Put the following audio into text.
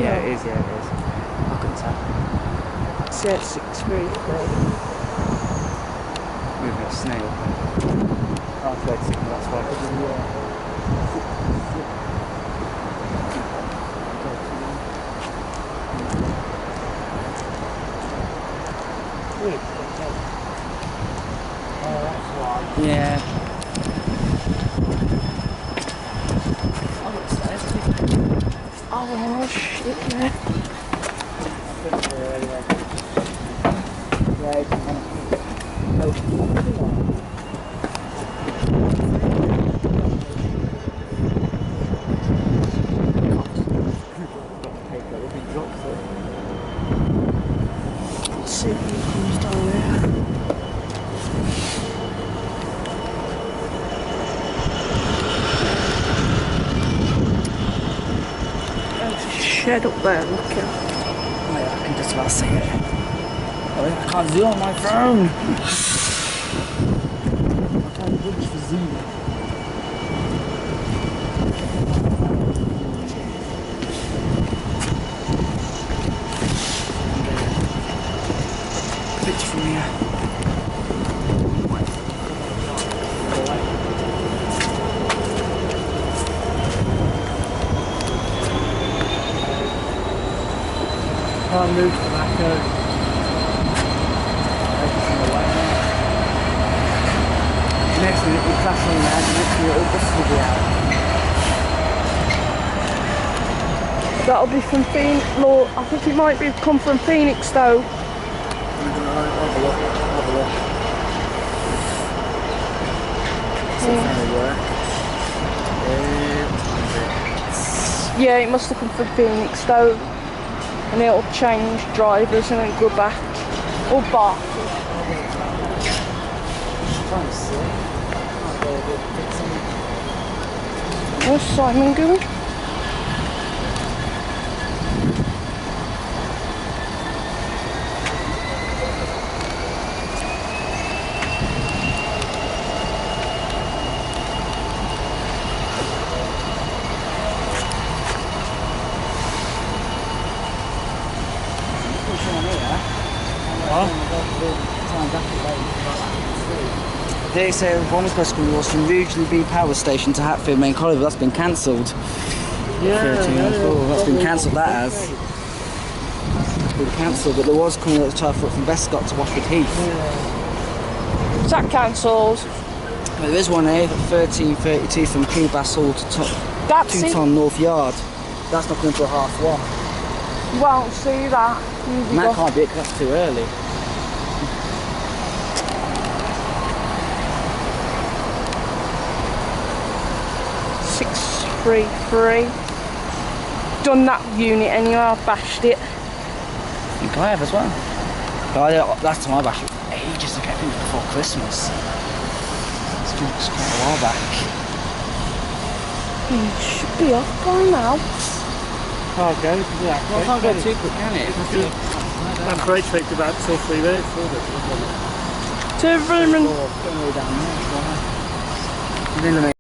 Yeah, it is, yeah, it is. I couldn't tell. Set 633. Moving a snail. Oh, 36, that's why. Oh, that's why. Yeah. Oh, shit, yeah. Let's see if he comes down here. There's a shed up there, look at. Oh, yeah, I can just about see it. Oh, yeah, I can't zoom on my phone. I can't reach for zoom. Picture from here. Can't move the back of. Next minute, we class on there, and next minute, all buses will be out. That'll be from Phoenix. Lord, I think it might be come from Phoenix though. Have a look, have a look. Yeah, it must have come from Phoenix though. And it'll change drivers and then go back. Or back. Trying to see. Where's Simon going? They say one bus was from Rugeley B Power Station to Hatfield Main College, but that's been cancelled. Yeah, that's been cancelled, that has. It's been cancelled, but there was coming at the 12 foot from Bescott to Washford Heath. Is that cancelled? But there is one here, 1332 from Clebass Hall to That's it. Tooton North Yard. That's not going for a half one. You won't see that. And that can't be it because that's too early. Done that unit anyway, I've bashed it. I think I have as well. But last time I bashed it was ages ago, I think it was before Christmas. It's quite a while back. It should be off by now. Can't go, yeah. Well, it can't go too quick, can it? That freight takes about 2 or 3 minutes, doesn't it? 2 room and... Down there,